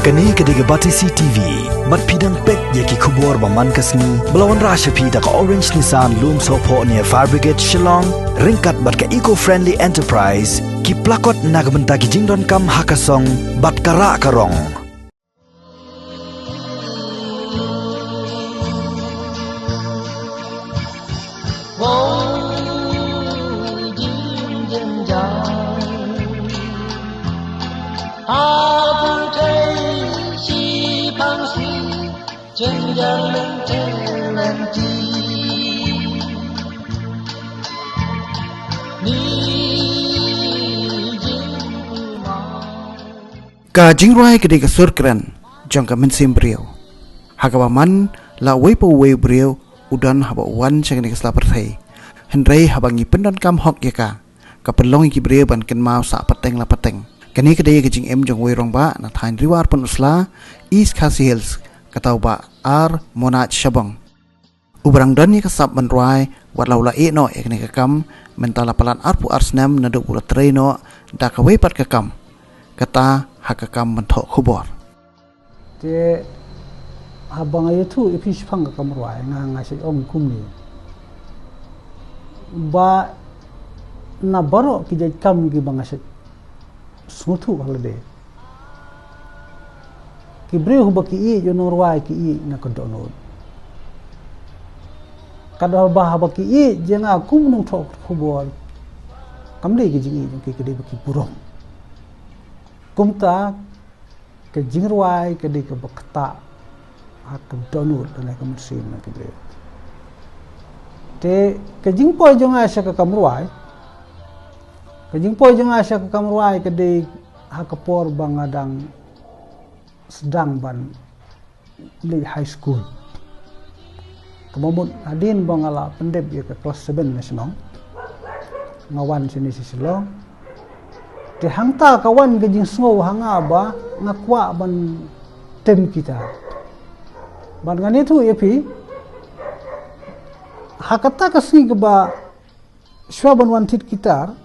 Kani kediga batisi TV, mat pidang pek yaki Khubor baman kasni, belawan rasha pida ka orange Nissan loom sopo near Fire Brigade Shillong, ringkat bat ka eco-friendly enterprise, ki plakot nagbenta ki jingdon kam hakasong, bat kara karong. Ka Rwai kedai surkran jong ka mensim brio hagawaman la wepo we brio udan haba wan chang ni sla perthai henrei habangi pendon kam hok yaka ka pelong ki brio ban ken mau sa pateng la pateng kani kedai ke jing em jong we rong ba na thain riwar pun usla East Khasi Hills katau ba ar monat Shabong ubrang don ni ka sap ban Rwai wat laula e no ekne ka kam mentala palan arpu arsnam Naduh pula traino da ka we pat ka kam kata hakakam mentok Khubor. Te habang ayo tu ipis pang ka Rwai nga ngasih om kumi. Ba na baro ki jai kam ki bangasih smutu halade. Ki breu ba ki i yo Rwai ki i na kodono. Kada ba ba ki i jenga kum nung thok Khubor. Kamle ki jingi ki kede ba ki burong. Kumta ke Rwai ke di ke bekta ke donut dan ke mesin ke beliau. Te ke jingpoi jong asya ke Rwai. Ke jingpoi jong asya ke Rwai ke di hakapor bangadang sedang ban di high school. Kemamut adin bangala pendep ya ke kelas 7 nasional. Ngawan sini si Silong. Te hangta kawan ke jing snow hanga ba ngakwa ban tem kita. Ban ngani tu yapi hakata kasni ke ba swaban wantit kita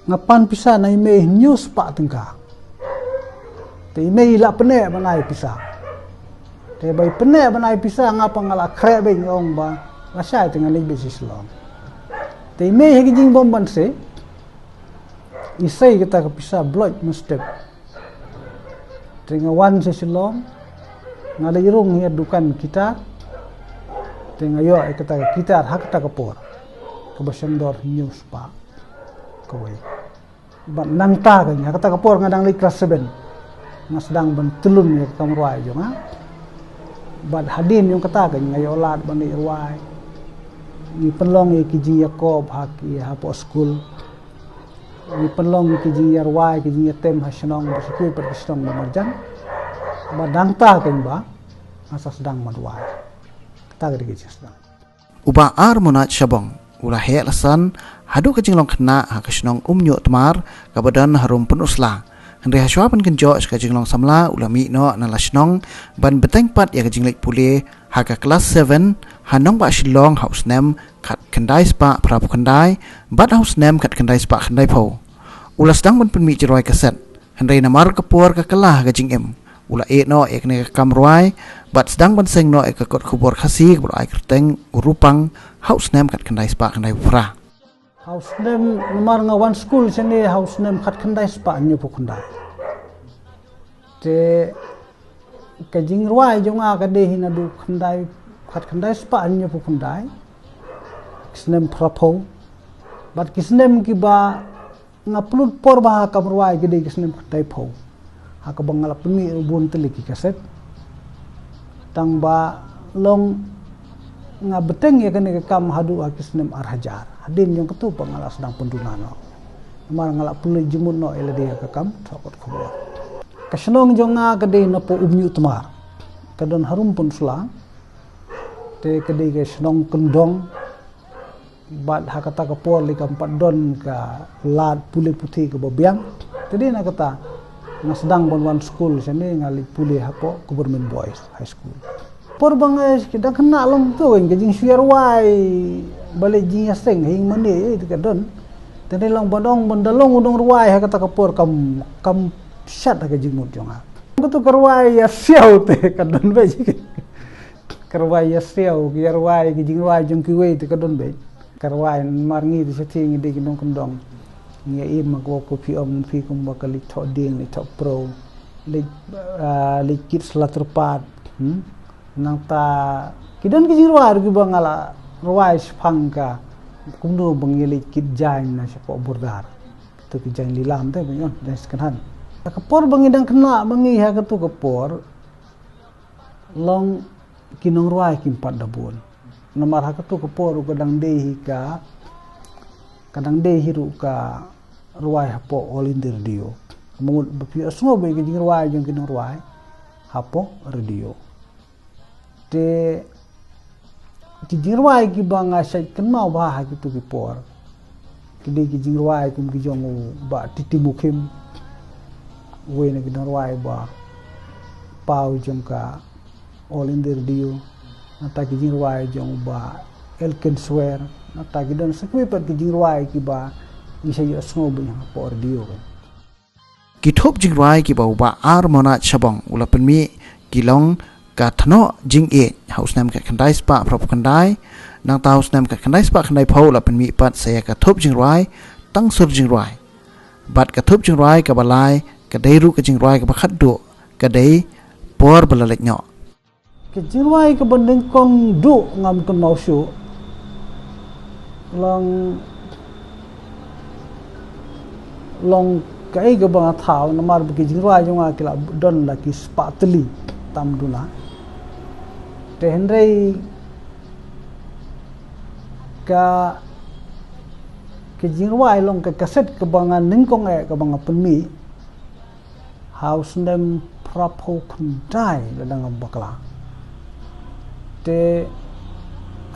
ngapan pisa na ime news pa tengka. Te ime ila pene banai pisa. Te bai pene banai pisa ngapa ngala krebe ngong ba lasai tengah lebe sislong. Te ime hegi jing bom ban se isai kita kepisah blood mustep tengah wan sesilong ngada irung ya dukan kita tengah yo kita hak kita kepor kebasendor news pa kowe ban nangta kan hak kita kepor ngadang li kelas 7 sedang bentelun ya ke Rwai jo ha ban hadin yung kata kan ngayo lat ban Rwai ni penlong ya kiji Yakob haki hapo school ni penlong ki jing Rwai ki jing tem hasenong bersikui perkisong marjan badang ta kan ba asa sedang Rwai ta gede ki sedang uba ar monat Shabong ula he lasan hadu ka jinglong kena ha kasenong umnyo tmar ka badan harum penusla henre haswa pen kenjo ka jinglong samla ula mi no na lasnong ban beteng pat ya ka jinglek pule ha ka kelas 7 hanong ba Shillong house name kat kendai spa prap kendai bat house name kat kendai spa kendai pho ula sedang ban penmi Rwai kaset henrei namar kapor ka kelah ka jing em ula e no ekne ka kam Rwai bat sedang ban Seng no ek kot Khubor khasi bro ai kerteng Rupang house name kat kendai spa kendai pra house name namar ngawan school sini house name kat kendai spa nyu pu kendai te ka jing Rwai jonga ka de hinadu kendai kat kendai spa nyu pu kendai kisnem prapo bat kisnem ki ba ngaplut por bah ka Rwai gede kisnem kendai pho ha ka bangala pemi rubun teliki kaset tang ba long ngabeteng ya kene kam hadu kisnem arhajar hadin yang ketu bangala sedang pendunano mar ngala pulai jimun no ele dia ka kam thokot Khubor kasenong jonga gede no po umnyu tmar kadon harum pun sulang te gede ke senong kendong bat hakata kapor li kampat don ka lat pulih putih ke babiang tadi nak kata nga sedang bon school sini ngali pulih hapo government boys high school por bangai kita kena long tu kan jing Rwai balik jing Seng hing mani itu kadon tadi long bodong bondalong udong Rwai hakata kapor kam syat ka jing mut jonga Aku tu Rwai ya siau te kadon be Rwai ya siau ki Rwai ki jing Rwai jong ki we te kadon be Rwai mar ngi te setting de ki nong kondong ngia im mak ko pi om pi kum ba kali tho ding ni tho pro li kit slaterpat nang ta kidon ki jing Rwai ki bangala Rwai spangka kumno bangi li kit jain na sipo burdar tu ki jain lilam te banyon dan sekan kapor bangi dang kena bangi ha ka tu kapor long kinong Rwai kim pat dabun nomar ha ka tu kapor kadang dehi ka kadang dehi ru ka Rwai hapo olindir dio mungut bapi asmo be ki Rwai jong kinong Rwai hapo radio te ki Rwai ki banga sai kenau ba ha ki tu ki por ki de ki Rwai kum ki jong ba titimukim we na kinong Rwai ba pau jong ka olindir dio nata ki Rwai jong ba elken swear nata ki don sakwe pat ki Rwai ki ba isa yo sngo bi hapo radio Kitop jing Rwai ki bau ba ar monat Shabong ula penmi kilong ka thano jing e haus nam ka khandai spa prop khandai nang ta haus nam ka khandai spa khandai phau la penmi pat saya ka thop jing Rwai tang sur jing Rwai bat ka thop jing Rwai ka balai ka dei ru ka jing Rwai ka bakhat do ka dei por balalek nyo ki Rwai ka bandeng kong du ngam ton mau su long kai ga bang thau namar ki Rwai jong a kila don la ki spatli tam duna te hendrei ka ki Rwai long ka kaset ka bang ning kong e ka bang penmi house nem prapo kundai la dang bakla te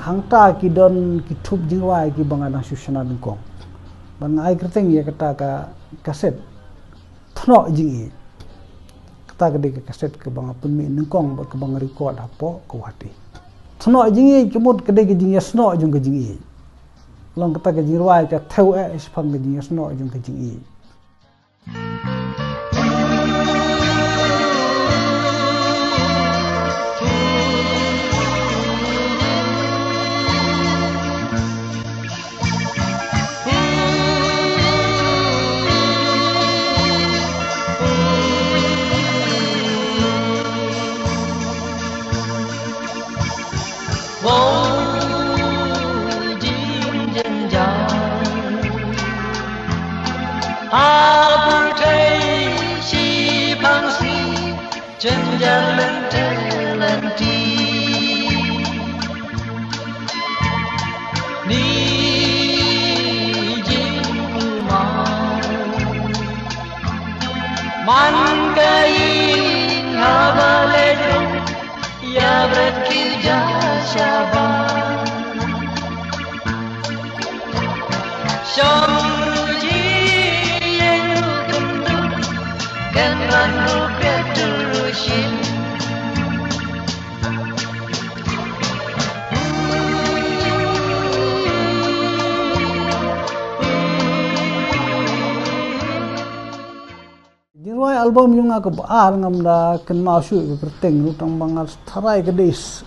hangta ki don ki thup Rwai ki bang na sushana ning kong bang ai kerteng ya kata ka kaset thno jingi kata ka de kaset ke bang penmi ning kong ba ke bang record hapo ko hati thno jingi kemut ke de jingi sno jong ke jingi long kata ke Rwai ka theu e spang ke jingi sno jong ke jingi Rwai album yung nga kabaar ngam da ken masu ke kerteng rutang bangal tharai ke des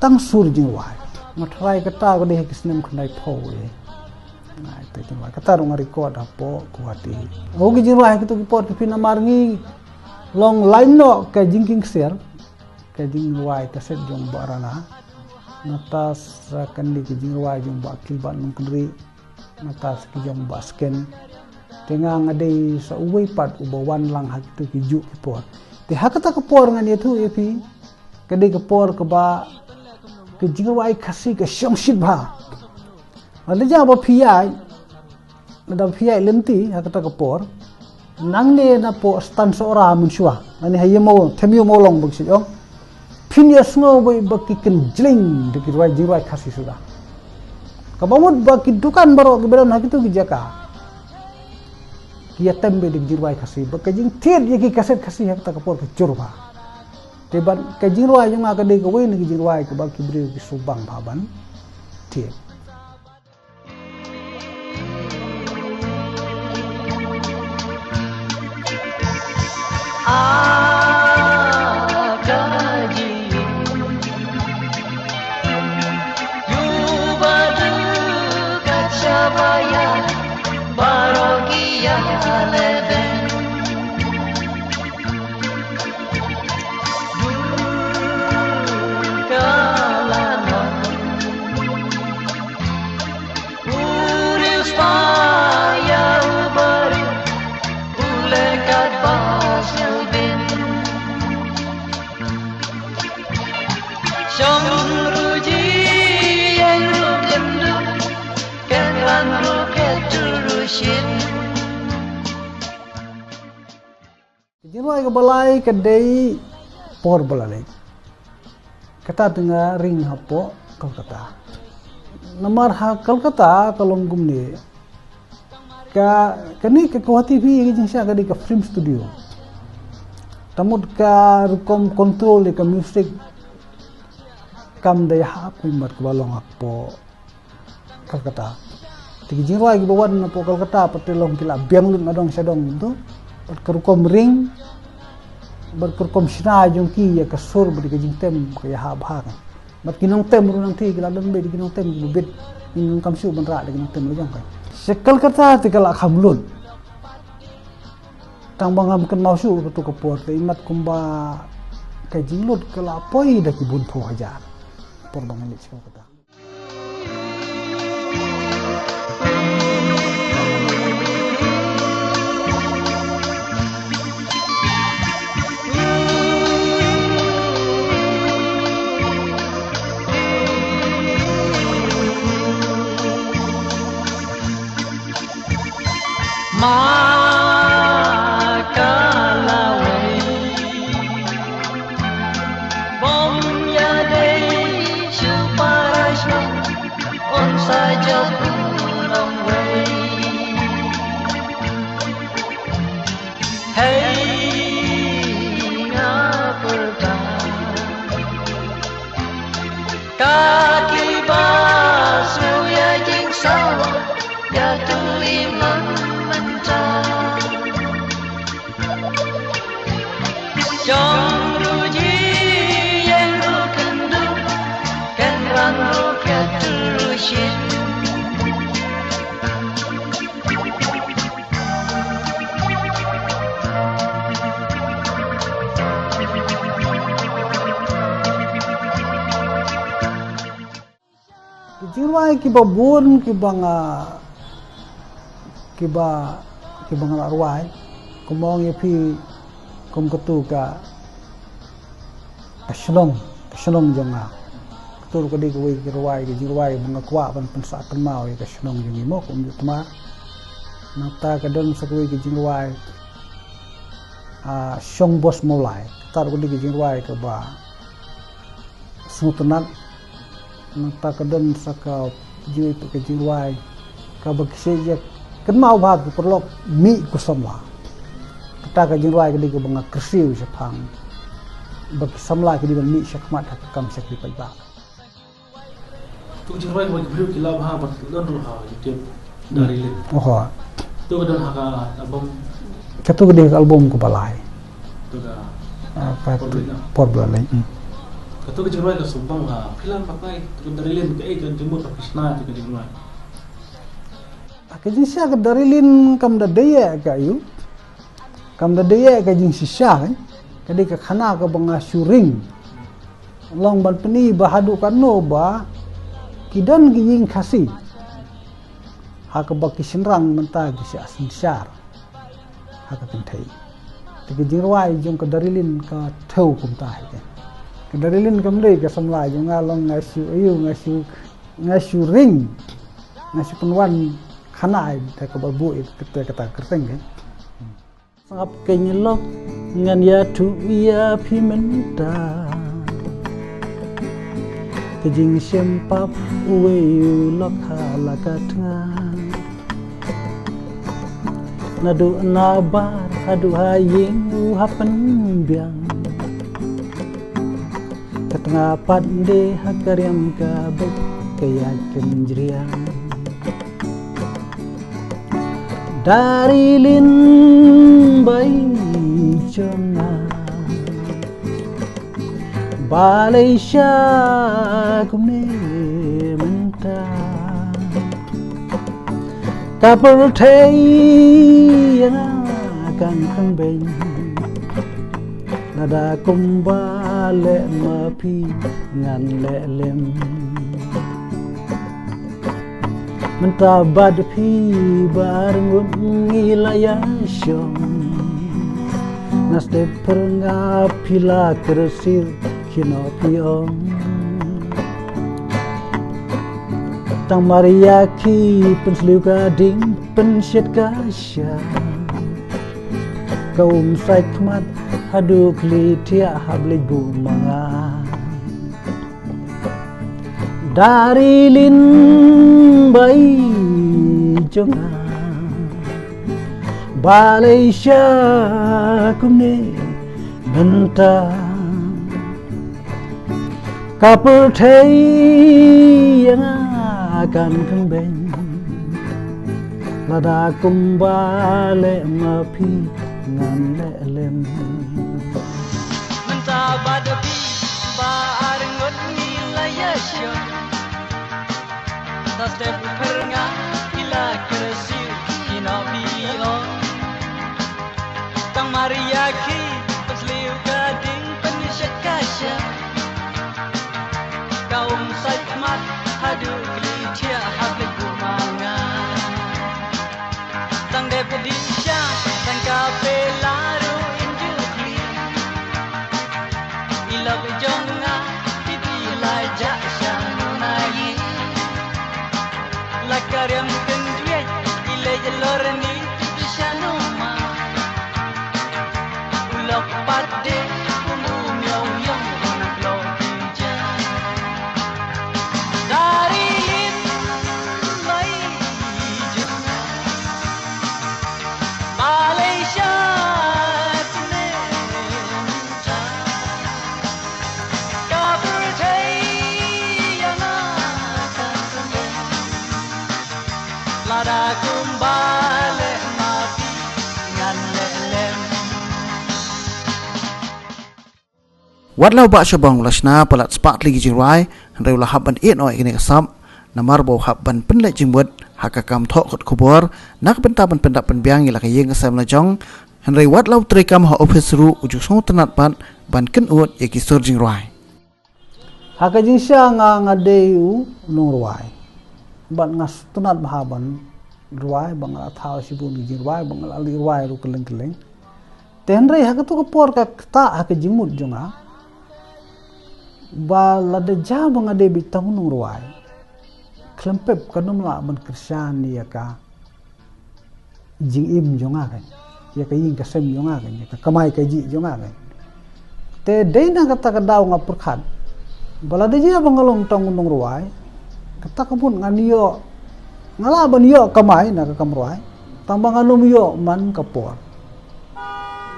tang sur Rwai matharai ke ta ke de kisnem khnai phau e ngai te Rwai kata rong record apo kuati o ki Rwai ke to ki pot ki na marngi long line no ke jingking share ke Rwai ka set jong barana natas kan di Rwai jong ba kilban nung kri natas ki jong basken tenga ngade sa uway pat ubawan lang hak tu ki ju ki por te hakata ka por ngan yetu epi kade ka por ka ba ke Rwai khasi ka shongshit ba ale ja ba phiyai da phiyai lemti hakata ka por nang ne na po stan so ra mun shwa ani hayemo themyo mo long buk si ong phinya sngo bai ba ki ken jling de ki Rwai khasi suda ka bamut ba ki dukan baro ki beran hak tu ki jaka kia tembe di Rwai khasi ba ka jing thiet ye ki kaset khasi hak ta kapor ka churba te ban ka Rwai jong ka de ka we ni Rwai ka ba ki bre ki subang bhaban thiet Kejing Rwai ke balai kedai por balai. Kata tengah ring hapo Kolkata. Nomor ha Kolkata kalong gumne. Kani ke Kuah TV kejing sia kadi ke film studio. Tamud ka rukom kontrol ke music kam daya hap mat ke balong hapo Kolkata. Kejing Rwai ke bawan hapo Kolkata patelong kila biang lun adong sadong tu. Kerukom ring berkerukom sina jongki ya kasur beri kejing tem kaya hab-hab mat kinong tem runang ti kila dan be kinong tem bibit kinong kamsu benra de kinong tem lojong kai sekal kata tikala khamlun tang bangam ken mausu betu kepor ke imat kumba kejing lut kala poi da kibun pho hajar por bangan ni sekal kata Rwai kiba bun kibanga Rwai kumong yepi kum ketu ka Shabong jonga ketu ka di kuwi Rwai ki Rwai banga kwa ban pensa penmau ya Shabong jongi mo kum tma nata ka don sakwi ki Rwai Song bos mulai tar ko di ki Rwai ka ba sutunat nata kadon saka jiwi tu kejing Rwai ka bakseja kan mau bhat perlok mi kusamla kata kejing Rwai kedi ke banga kersiu sepang bak samla kedi ban mi sakmat kam sakdi paiba tu kejing Rwai bagi beliau kila bah bat don ha youtube dari le oh tu kadon ha album katu kedi album ko balai tu ka apa por balai Katu kejing Rwai ka Subang film pakai tu dari len ke kan timur Krishna tu kejing Rwai. Kejing sia ke dari lin kam da daya ka yu. Kam da daya ka jing sisa kan. Kadi ka khana ka banga syuring. Long ban peni bahadu kan no ba kidan gijing khasi. Ha ka baki sinrang menta gi sia sinsar. Ha ka pentai. Kejing Rwai jong ka dari lin ka thau kum ta hai. Kedarilin kamdei ke samla jo ngalong ngasu ayu ngasu ring ngasu penwan khana ta ka babu kata kerteng kan sap kenyelok ngan ya tu ya pimenta kejing sempap uwe lok halakatna Naduh nabar adu haying hapen biang Ketengah pande hakariam kabek kaya kenjriang Dari lin bayi jonga Balai kumne menta Kapal thei yang akan kembeng Nada kumbale mapi ngan lem Mentabad pi barngun ngilaya syong Nasde perngap pila kersir kinopiong Tang mariaki pensliu kading pensyet kasya kaum sai khmat hadu kli tia hable bu manga dari lin bai jonga Malaysia kumne benta kapal thei yang akan kembeng lada kumbale mapi ngan lem menta badabi ba arengot nilaya syo das te pernga ila kersi ina bio tang mariaki pasliu gading penyesat kasya kaum sakmat hadu klitia hable gumanga tang depedisha tang kapelaru injukli ilab jonga titi laja shanai lakaryam kendue ile jalorni tishanuma ulok pade kumu myong yong nak lo pinja dari lin mai junga Malaysia kune ta kabur thei yang akan kembali lada kumbale mati ngan lelem Wat lau ba Shabong lasna palat spak lagi jing Rwai handai ulah habban oi kini kasam namar bau habban penlet jing buat hakakam thok khut Khubor nak benta ban pendak penbiang ila kayeng kasam la jong handai wat lau trikam ha office ru ujuk song tenat pat ban ken ut ye kisur jing Rwai haka jing sya nga ngadeu nung Rwai ban ngas tunat bahaban Rwai bangal thau sibun jing Rwai bangal ali Rwai ru keleng tenrei haka tu kapor ka ta haka jingmut jonga ba lada ja bangade bitang nung Rwai klempep kanum la man krisyan ya ka jing im jonga kan ya ka yin ka sem jonga kan ya ka kamai ka ji jonga kan te deina kata ka daw nga perkhat balada ja bangalong tong nung Rwai kata kabun nganiyo ngala ban yo kamai na ka kam Rwai tambang anum yo man kapor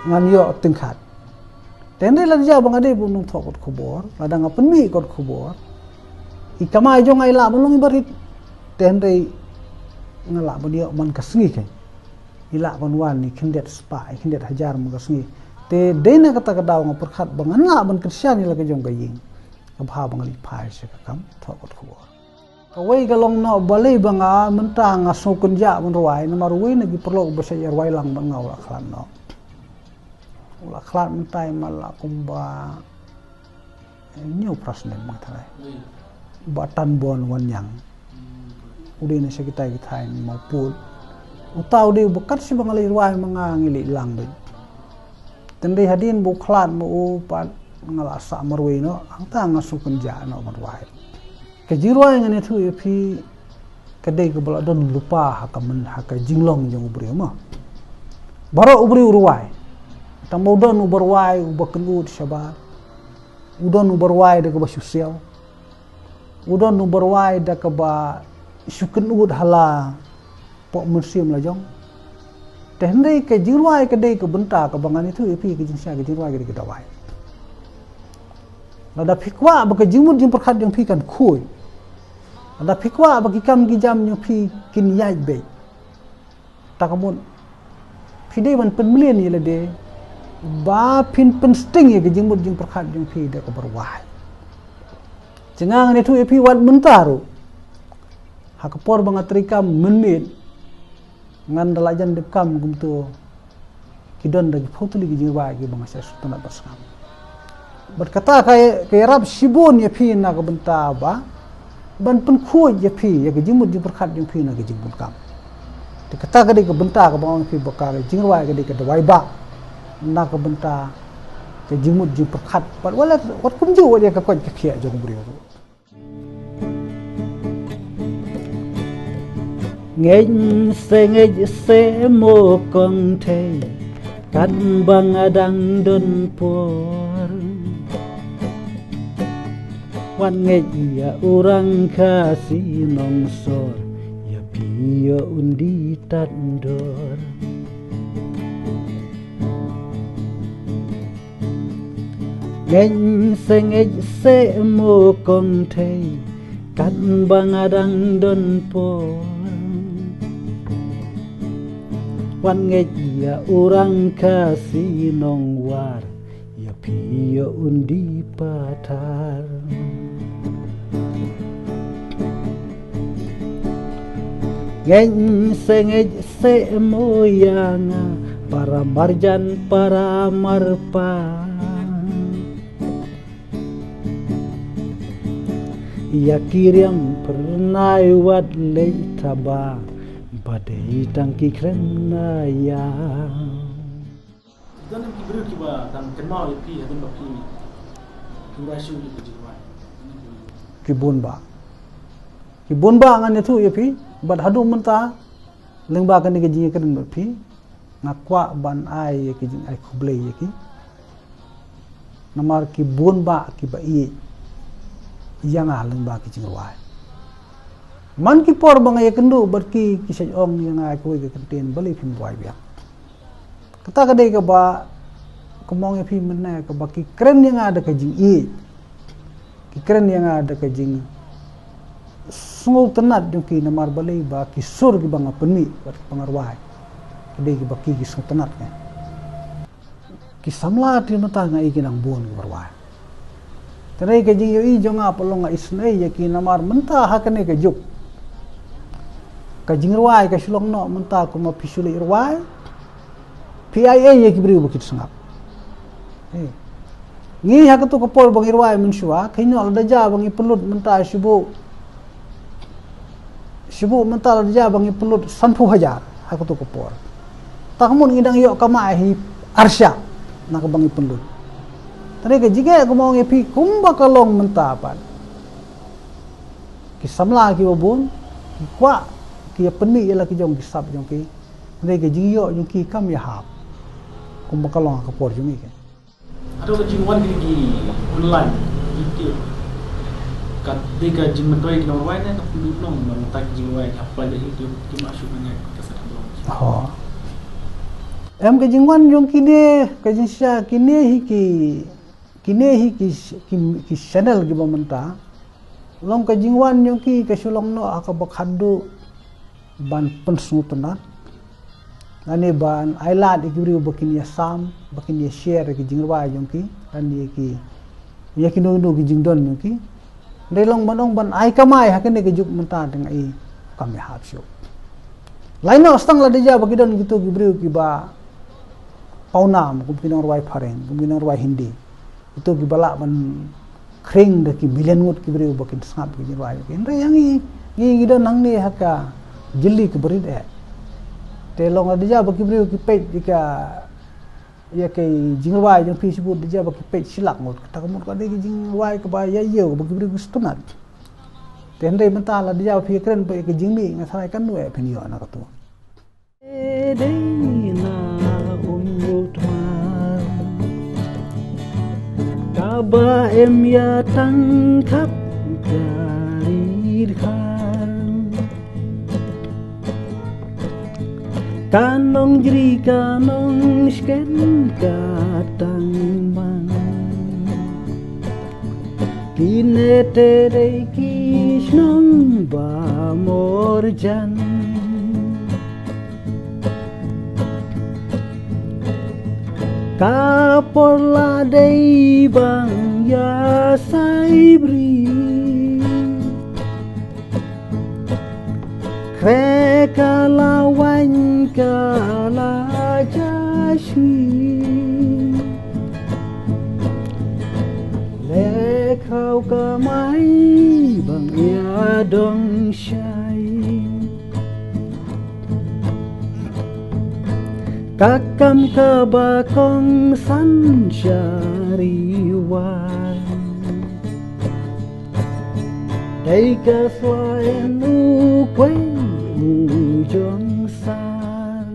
nganiyo tingkhat tende la ja bangade bunung thokot Khubor lada ngapen mi kot Khubor ikamai jong ai la mulung barit tende ngala budio man kasngi kai ila kon wan ni khindet spa khindet hajar mo kasngi te deina kata kadaw nga perkhat bangan la ban krisyan ila ka jong gaying abha bangali phai se ka kam thokot Khubor kawai galong no balai banga menta nga sokun ja mon Rwai na marui na gi perlo basa Rwai lang ban ngaw la khlan no ula khlat mentai mala kumba new prasne mathai batan bon wan yang udin sa kita maupun utau di bekat si bangali Rwai manga ngili lang be tendai hadin bu khlat mu pat ngala sa marwi no angta ngasukun ja no Rwai ke jirwai ngane thu pi kedai ke bala don lupa hakamen haka jinglong jong ubri ma baro ubri Rwai tamo don uberwai ubakenut shabat udon uberwai da ba sosial udon uberwai da ba sukenut hala po musim la jong tendai ke jirwai ke dei ke benta ke bangan itu epi ke jinsya ke jirwai ke dawai lada pikwa ba ke jimut jim perkhat jong pi kan khoi lada pikwa ba ki kam ki jam jong pi kin yai be takamun pidei ban pen million ni la de ba pin sting ye jing mut jing perkhat jing pi de ko berwai cengang ni tu epi wat mentaru hakapor bangatrika menmit ngan dalajan dekam gumtu kidon dagi photuli gi jirwa gi bangasa sutana bersam berkata kay rab sibun ye pi na ko benta ba ban pen khoi ye pi ye jing mut jing perkhat jing pi na gi jing bun kam de kata ga de ko benta ko bang pi bakar jingwa ga de ko dawai ba na ka benta ke jimut jing perkhat pat wala wat kumju dia ka kot ke khia jong brio Ngej se mo kong te kan bang adang don por wan ngej ya orang kasih nongsor ya pio undi tandor ngej se mo kong te kan bang adang don por wan ngej ya orang kasih nong war ya pio undi patar ngej se moyanga para marjan para marpa ya kirim pernah wat leitaba badai tangki krena ya Dan yang kibru kiba dan kenal ipi ada baki kurasyu di kejiwaan. kibun ba ngan itu ya pi bad hadu menta lengba kan ke jinga kan pi ngakwa ban ai ke jing ai khuble ya ki namar kibun ba ki ba i yang lengba ke jing Rwai man ki por bang ya kendu berki kisah ong yang ai ko ke kenten bali phim Rwai biak kata kadai ke ba kemong ya phim mana ke ba ki keren yang ada ke jing i ki keren yang ada ke jing sungguh tenat yung ki namar balay ba ki sur ki bang penmi bat pangarwai kadai ki ba ki sungguh tenat ka ki samla ti mata ngai ki nang buon ki barwai kadai ke jing yo i jonga polong isnai ya ki namar menta hakane ke juk ka jing Rwai ka shulong no menta ko ma pisuli Rwai PIA ya ki bri bukit sangap ngi hak tu ko pol bang Rwai menshua kaino da ja bang ipulut menta shubu menta da ja bang ipulut sanpu hajar hak tu ko por takmun ngidang yo kama hi arsya nak bang ipulut tadi ke jige ko mau ngi kumba kalong menta pan ki samla ki babun ki kwa ki penmi ya la ki jong ki sab jong ki tadi ke jiyo jong ki kam ya hap kumba kalong ka por jong ki Ada kejiwaan gigi online gitu. Kat deka jing mentoi kena Rwai na kapundut nong nong tak jing Rwai apa dah itu ki masuk banyak kesan belum. Oh. Em ke jingwan jong kine ke jinsya kine hi ki channel ki bamenta. Long ke jingwan jong ki ke sulong no aka bakhadu ban pensutuna. Ane ban ailat ikibri bakin ya sam bakin ya share ki jing Rwai jong ki ane ki ya ki no ki jing don jong ki. Dai long manong ban ai kamai hakane ke juk menta deng ai kami hapsyo. Laino stang la deja bagi don gitu gibriu ki ba paunam kum kinong Rwai phareng kum kinong Rwai hindi itu ki bala ban kring de ki bilen ngut gibriu bakin sangap ki Rwai ki ndre yang ngi gidon nang ni haka jeli ki berid te long la deja bagi gibriu ki pet dika ya ke jing Rwai jong pi sebut deja bagi pet silak ngut kata kamu ka de jing Rwai ka ba ya yeu bagi gibriu stunat te ndre menta la deja pi kren pe ke jing mi ngasai kan nu e penio na ka tu Deina umutmar Kaba em ya tangkap dari khan Kanong jri kanong sken katang bang Kine tere kishnong ba morjan Kaporla day bang ya saibri Krekala wan kala jashwi Lekau kamai bang ya dong syai Kakam kabakong san syariwan Dai ka swaen u kwen jong sar.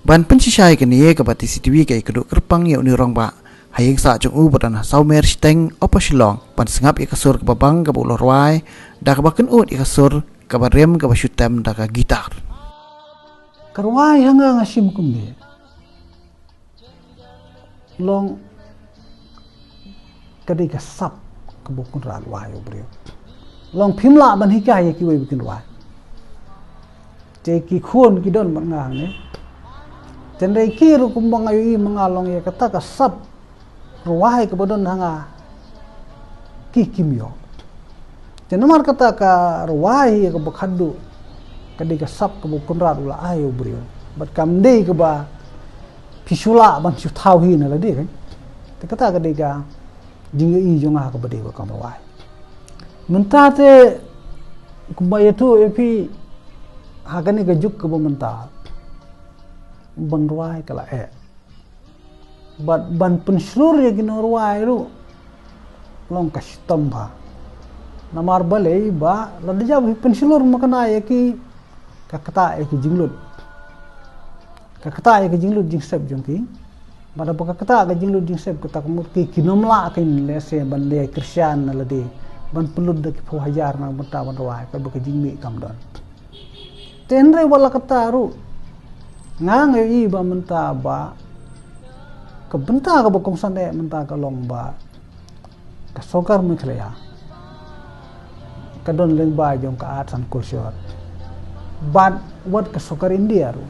Ban pensisai ke nie ke bati CTV ke keduk kerpang ya uni rong ba. Hayeng sa jong u badan saumer Seng opo Shillong pan sengap ya kasur ke babang ke bulo Rwai da ke baken ut ya kasur ke barem ke basyutem da ke gitar. Karwai hanga ngasim kumbe. Long kadi ka sap ke bukun Rwai obriyo. Long phimla ban hikaya ki we bikin Rwai. Je ki khon ki don mangang ne. Tendai ki ru kumbang ayu mangalong ya kata ka sap Rwai ke bodon hanga ki kimyo. Jenamar kata ka Rwai ke bakhadu kadi ka sap ke bukun ula ayo brio. Bat kamdei ke ba pisula ban su thau hi na la de kan. Te kata kadi ka jingga i jonga ke bade ka Rwai. Mentate kumbaya tu epi hagani ka juk ke menta. Ban Rwai kala ban penslur ya gino Rwai ru long kastom ba namar balei ba ladja penslur makana ya ki kakata ya ki jinglut jingsep jongki bada kakata ka jinglut jingsep kata kamut ki kinomla kin lese ban le Christian na lade ban pelud de ki pho hajar na mata ban Rwai ka ba jingmi kam don tenre wala kata ru ngang i ba menta ba kebenta ka bokong sande menta ka long ba ka sokar mekhlea ka don leng ba jong ka art and culture but what ka sokar India ru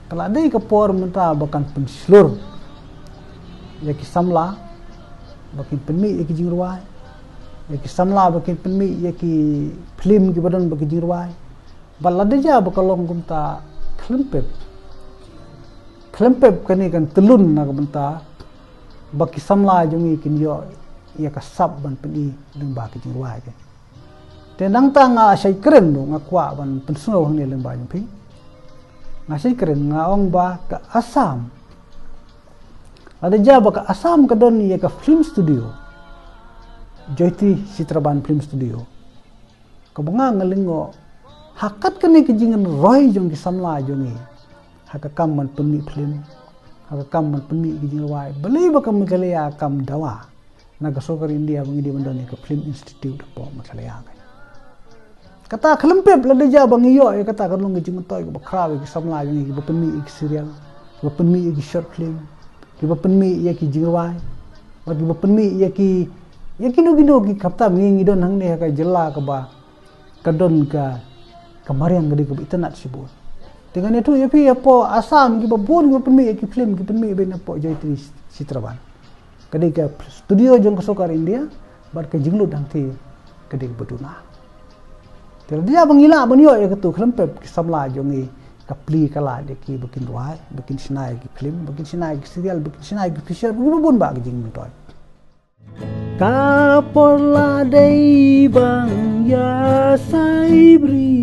kala dei ka por menta bakan penslur ya ki samla bakin penmi ya ki jing Rwai ya ki samla bakin penmi ya ki film ki badan bakin jing Rwai balade bakalong gumta klempep kani kan telun na benta baki samla jongi kin yo ya ka sab ban peni leng ba ki Rwai ke te nang ta nga sai kren do nga kwa ban pensuno hang ne leng ba jong pi nga sai kren nga ong ba ka Assam ada ba ka Assam ka don ya ka film studio Joyti Citraban Film Studio ka bunga ngalingo hakat kani ki jingan Roy jong ki samla jongi hakakam man pemi film hakakam man pemi ki Rwai beli bakam mekalea kam dawa naga sokar India bangi di mandani ke film institute po mekalea kata klempep ladeja bangi yo ya kata kalung ki jingtoy ko bakrawe ki samla ni ki bapemi ki serial bapemi ki short film ki bapemi ya ki Rwai bagi bapemi ya ki no ki kapta ngi don hang ne ka jella ka ba kadon ka kamariang gede ke internet sibut dengan itu ya pi apo Assam ki babon ki penmi ki film ki penmi ben apo Joyti Citraban kadi ka studio jong ka sokar India bar ka jinglu dang ti kadi beduna tel dia bangila banyo ya ketu klempep ki samla jongi ka pli kala de ki bakin Rwai bakin sinai ki film bakin sinai ki serial bakin sinai ki feature babon ba ki jing mentoy kapola dei bang ya saibri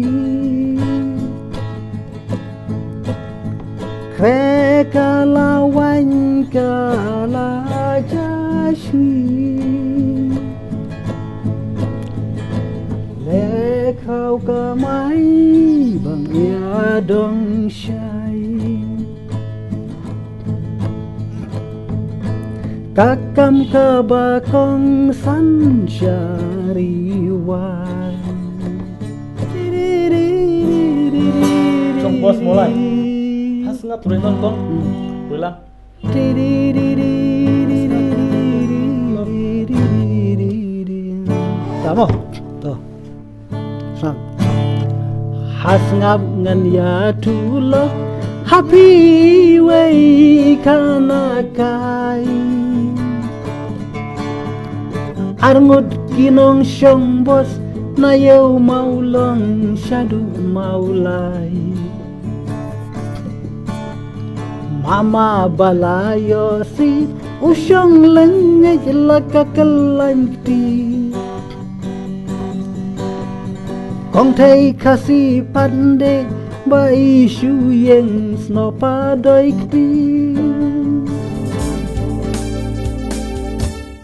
Krekala wankala jashwi Lekau kamai bang ya dong syai Kakam kabakong sansyari wan Song bos mulai Sengat boleh nonton pulang tamo to sang hasngap ngan ya tulo happy way kana kai armut kinong syong bos na yau maulong syadu maulai Mama balayo si usyong lengay laka kalanti Kong thay kasi pande bai shu yeng snopa doik ti